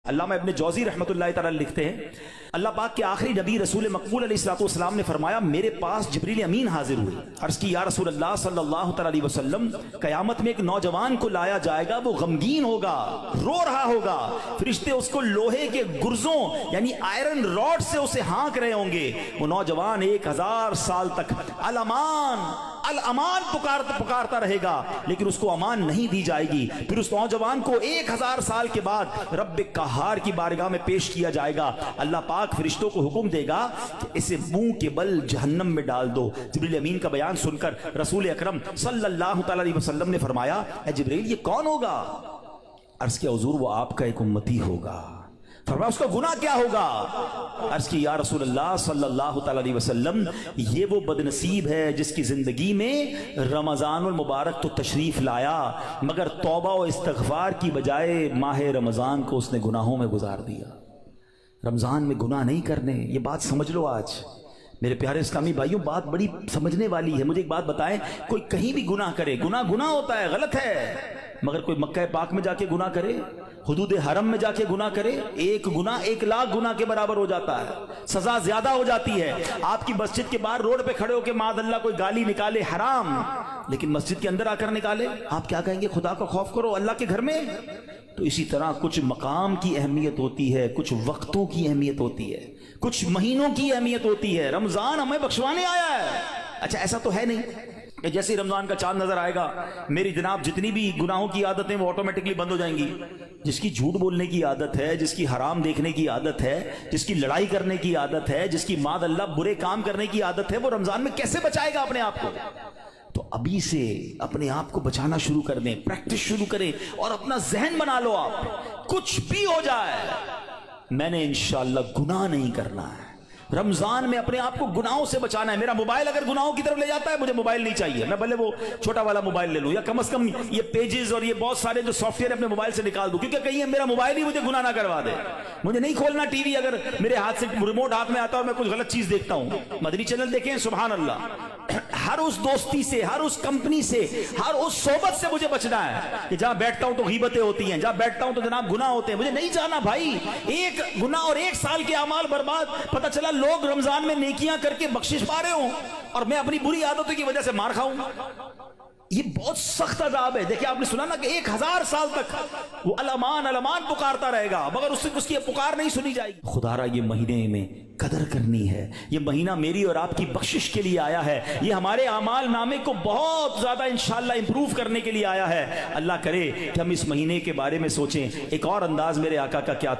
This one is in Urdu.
علامہ ابن جوزی رحمۃ اللہ تعالی لکھتے ہیں اللہ پاک کے آخری نبی رسول مقبول علیہ الصلوۃ والسلام نے فرمایا میرے پاس جبریل امین حاضر ہوئے، عرض کی یا رسول اللہ صلی اللہ تعالی علیہ وسلم قیامت میں ایک نوجوان کو لایا جائے گا، وہ غمگین ہوگا، رو رہا ہوگا، فرشتے اس کو لوہے کے گرزوں یعنی آئرن راڈ سے اسے ہانک رہے ہوں گے، وہ نوجوان 1000 سال تک الامان الامان پکارتا رہے گا لیکن اس کو امان نہیں دی جائے گی۔ پھر اس نوجوان کو 1000 سال کے بعد رب قہار کی بارگاہ میں پیش کیا جائے گا، اللہ پاک فرشتوں کو حکم دے گا کہ اسے منہ کے بل جہنم میں ڈال دو۔ جبریل امین کا بیان سن کر رسول اکرم صلی اللہ تعالی علیہ وسلم نے فرمایا اے جبریل یہ کون ہوگا؟ عرض کیا حضور وہ آپ کا ایک امتی ہوگا۔ فرمایا اس کا گناہ کیا ہوگا؟ عرض کی یا رسول اللہ صلی اللہ تعالی علیہ وسلم یہ وہ بدنصیب ہے جس کی زندگی میں رمضان المبارک تو تشریف لایا مگر توبہ و استغفار کی بجائے ماہ رمضان کو اس نے گناہوں میں گزار دیا۔ رمضان میں گناہ نہیں کرنے، یہ بات سمجھ لو۔ آج میرے پیارے اسلامی بھائیوں بات بڑی سمجھنے والی ہے۔ مجھے ایک بات بتائیں، کوئی کہیں بھی گناہ کرے، گناہ ہوتا ہے، غلط ہے، مگر کوئی مکہ پاک میں جا کے گناہ کرے، حدود حرم میں جا کے گناہ کرے، ایک گناہ 1,00,000 گناہ کے برابر ہو جاتا ہے، سزا زیادہ ہو جاتی ہے۔ آپ کی مسجد کے باہر روڈ پہ کھڑے ہو کے معاذ اللہ کوئی گالی نکالے حرام، لیکن مسجد کے اندر آ کر نکالے، آپ کیا کہیں گے؟ خدا کا خوف کرو اللہ کے گھر میں۔ تو اسی طرح کچھ مقام کی اہمیت ہوتی ہے، کچھ وقتوں کی اہمیت ہوتی ہے، کچھ مہینوں کی اہمیت ہوتی ہے۔ رمضان ہمیں بخشوانے آیا ہے۔ اچھا ایسا تو ہے نہیں کہ جیسے رمضان کا چاند نظر آئے گا میری جناب جتنی بھی گناہوں کی عادتیں وہ آٹومیٹکلی بند ہو جائیں گی۔ جس کی جھوٹ بولنے کی عادت ہے، جس کی حرام دیکھنے کی عادت ہے، جس کی لڑائی کرنے کی عادت ہے، جس کی معاذ اللہ برے کام کرنے کی عادت ہے، وہ رمضان میں کیسے بچائے گا اپنے آپ کو؟ تو ابھی سے اپنے آپ کو بچانا شروع کر دیں، پریکٹس شروع کریں اور اپنا ذہن بنا لو آپ کچھ بھی ہو جائے میں نے انشاءاللہ گناہ نہیں کرنا ہے۔ رمضان میں اپنے آپ کو گناہوں سے بچانا ہے۔ میرا موبائل اگر گناہوں کی طرف لے جاتا ہے مجھے موبائل نہیں چاہیے، میں بھلے وہ چھوٹا والا موبائل لے لوں یا کم از کم یہ پیجز اور یہ بہت سارے جو سافٹ ویئر اپنے موبائل سے نکال دوں، کیونکہ کہیں میرا موبائل ہی مجھے گناہ نہ کروا دے۔ مجھے نہیں کھولنا ٹی وی اگر میرے ہاتھ سے ریموٹ ہاتھ میں آتا ہے اور میں کچھ غلط چیز دیکھتا ہوں۔ مدنی چینل دیکھیں، سبحان اللہ۔ ہر اس دوستی سے، ہر اس کمپنی سے، ہر اس صحبت سے مجھے بچنا ہے کہ جہاں بیٹھتا ہوں تو غیبتیں ہوتی ہیں، جہاں بیٹھتا ہوں تو جناب گناہ ہوتے ہیں، مجھے نہیں جانا بھائی۔ ایک گناہ اور 1 سال کے اعمال برباد، پتہ چلا لوگ رمضان میں نیکیاں کر کے بخشش پا رہے ہوں اور میں اپنی بری عادتوں کی وجہ سے مار کھاؤں۔ یہ بہت سخت عذاب ہے۔ دیکھیں آپ نے سنا نا کہ 1000 سال تک وہ الامان پکارتا رہے گا مگر اس کی پکار نہیں سنی جائے گی۔ خدا را یہ مہینے میں قدر کرنی ہے، یہ مہینہ میری اور آپ کی بخشش کے لیے آیا ہے، یہ ہمارے اعمال نامے کو بہت زیادہ انشاءاللہ امپروو کرنے کے لیے آیا ہے۔ اللہ کرے کہ ہم اس مہینے کے بارے میں سوچیں۔ ایک اور انداز میرے آقا کا کیا